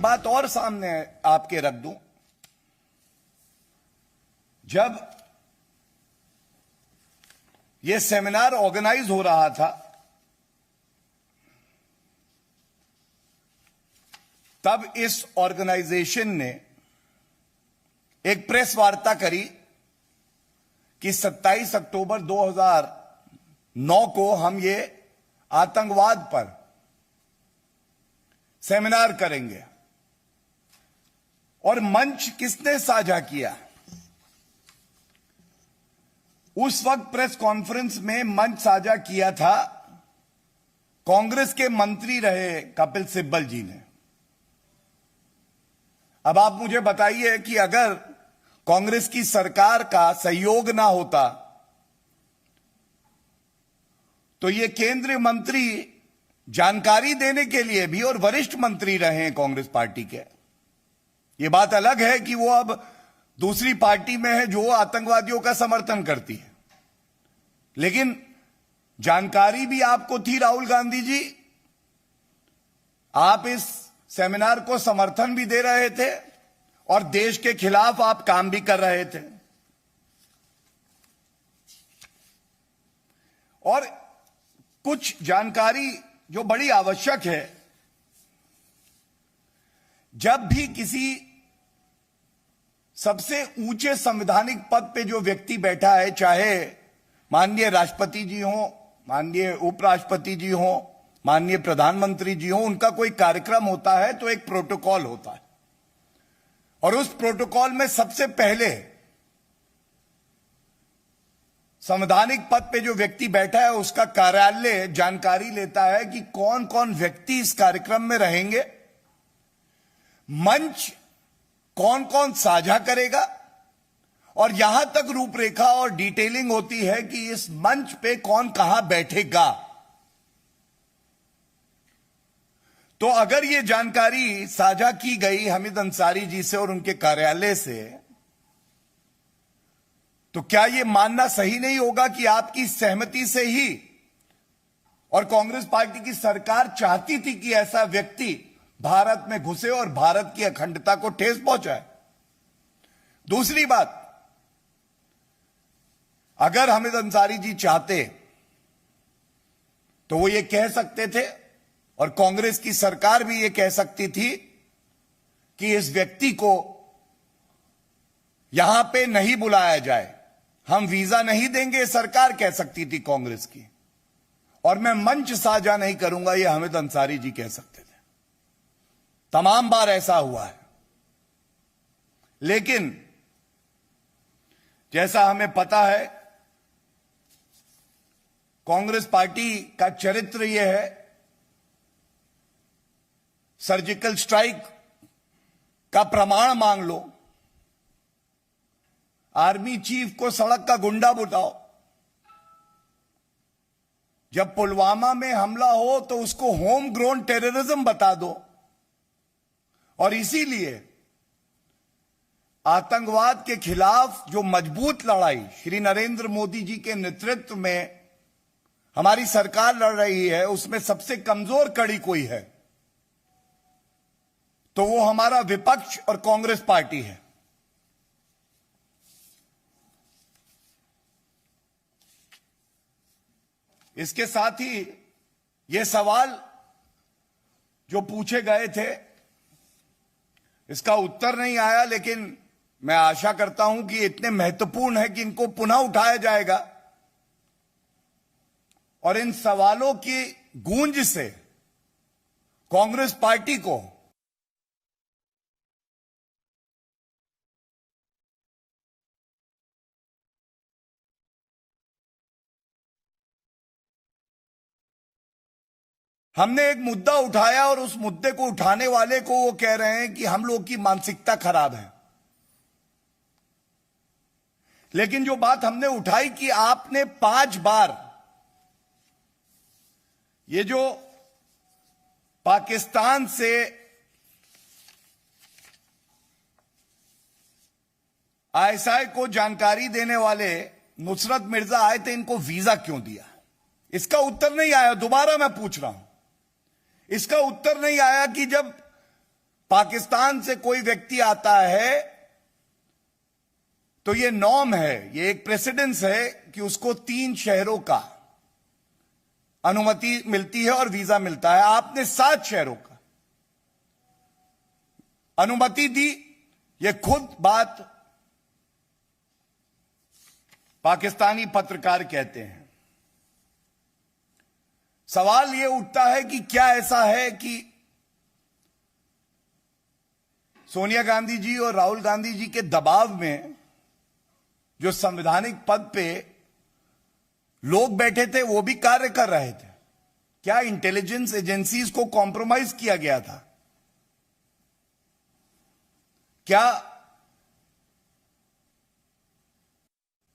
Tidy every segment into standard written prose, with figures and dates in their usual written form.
एक बात और सामने आपके रख दूं, जब यह सेमिनार ऑर्गेनाइज हो रहा था तब इस ऑर्गेनाइजेशन ने एक प्रेस वार्ता करी कि 27 अक्टूबर 2009 को हम ये आतंकवाद पर सेमिनार करेंगे। और मंच किसने साझा किया? उस वक्त प्रेस कॉन्फ्रेंस में मंच साझा किया था कांग्रेस के मंत्री रहे कपिल सिब्बल जी ने। अब आप मुझे बताइए कि अगर कांग्रेस की सरकार का सहयोग ना होता तो ये केंद्रीय मंत्री जानकारी देने के लिए भी, और वरिष्ठ मंत्री रहे हैं कांग्रेस पार्टी के, ये बात अलग है कि वो अब दूसरी पार्टी में है जो आतंकवादियों का समर्थन करती है, लेकिन जानकारी भी आपको थी राहुल गांधी जी। आप इस सेमिनार को समर्थन भी दे रहे थे और देश के खिलाफ आप काम भी कर रहे थे। और कुछ जानकारी जो बड़ी आवश्यक है, जब भी किसी सबसे ऊंचे संवैधानिक पद पे जो व्यक्ति बैठा है, चाहे माननीय राष्ट्रपति जी हो, माननीय उपराष्ट्रपति जी हो, माननीय प्रधानमंत्री जी हो, उनका कोई कार्यक्रम होता है तो एक प्रोटोकॉल होता है, और उस प्रोटोकॉल में सबसे पहले संवैधानिक पद पे जो व्यक्ति बैठा है उसका कार्यालय जानकारी लेता है कि कौन कौन व्यक्ति इस कार्यक्रम में रहेंगे, मंच कौन कौन साझा करेगा, और यहां तक रूपरेखा और डिटेलिंग होती है कि इस मंच पे कौन कहां बैठेगा। तो अगर ये जानकारी साझा की गई हामिद अंसारी जी से और उनके कार्यालय से, तो क्या यह मानना सही नहीं होगा कि आपकी सहमति से ही, और कांग्रेस पार्टी की सरकार चाहती थी कि ऐसा व्यक्ति भारत में घुसे और भारत की अखंडता को ठेस पहुंचाए? दूसरी बात, अगर हामिद अंसारी जी चाहते तो वो ये कह सकते थे, और कांग्रेस की सरकार भी ये कह सकती थी कि इस व्यक्ति को यहां पे नहीं बुलाया जाए, हम वीजा नहीं देंगे, सरकार कह सकती थी कांग्रेस की, और मैं मंच साझा नहीं करूंगा, ये हामिद अंसारी जी कह सकते थे। तमाम बार ऐसा हुआ है। लेकिन जैसा हमें पता है, कांग्रेस पार्टी का चरित्र यह है, सर्जिकल स्ट्राइक का प्रमाण मांग लो, आर्मी चीफ को सड़क का गुंडा बताओ, जब पुलवामा में हमला हो तो उसको होम ग्रोन टेररिज्म बता दो। और इसीलिए आतंकवाद के खिलाफ जो मजबूत लड़ाई श्री नरेंद्र मोदी जी के नेतृत्व में हमारी सरकार लड़ रही है, उसमें सबसे कमजोर कड़ी कोई है तो वो हमारा विपक्ष और कांग्रेस पार्टी है। इसके साथ ही ये सवाल जो पूछे गए थे, इसका उत्तर नहीं आया, लेकिन मैं आशा करता हूं कि इतने महत्वपूर्ण है कि इनको पुनः उठाया जाएगा, और इन सवालों की गूंज से कांग्रेस पार्टी को हमने एक मुद्दा उठाया और उस मुद्दे को उठाने वाले को वो कह रहे हैं कि हम लोग की मानसिकता खराब है। लेकिन जो बात हमने उठाई कि आपने 5 बार ये जो पाकिस्तान से आईएसआई को जानकारी देने वाले नुसरत मिर्जा आए थे, इनको वीजा क्यों दिया? इसका उत्तर नहीं आया। दोबारा मैं पूछ रहा हूं, इसका उत्तर नहीं आया कि जब पाकिस्तान से कोई व्यक्ति आता है तो ये नॉर्म है, ये एक प्रेसिडेंस है कि उसको 3 शहरों का अनुमति मिलती है और वीजा मिलता है। आपने 7 शहरों का अनुमति दी। ये खुद बात पाकिस्तानी पत्रकार कहते हैं। सवाल यह उठता है कि क्या ऐसा है कि सोनिया गांधी जी और राहुल गांधी जी के दबाव में जो संवैधानिक पद पे लोग बैठे थे वो भी कार्य कर रहे थे? क्या इंटेलिजेंस एजेंसीज को कॉम्प्रोमाइज किया गया था? क्या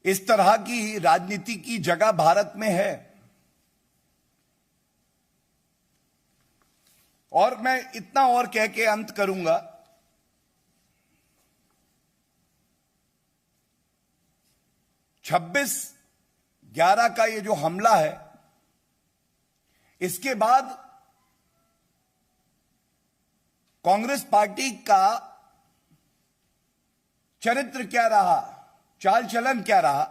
इस तरह की राजनीति की जगह भारत में है? और मैं इतना और कह के अंत करूंगा, 26/11 का ये जो हमला है, इसके बाद कांग्रेस पार्टी का चरित्र क्या रहा, चाल चलन क्या रहा,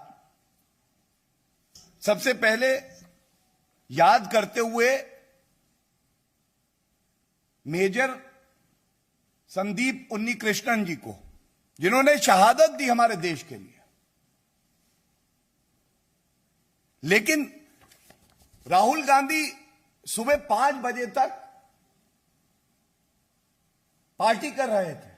सबसे पहले याद करते हुए मेजर संदीप उन्नीकृष्णन जी को, जिन्होंने शहादत दी हमारे देश के लिए। लेकिन राहुल गांधी सुबह 5 बजे तक पार्टी कर रहे थे।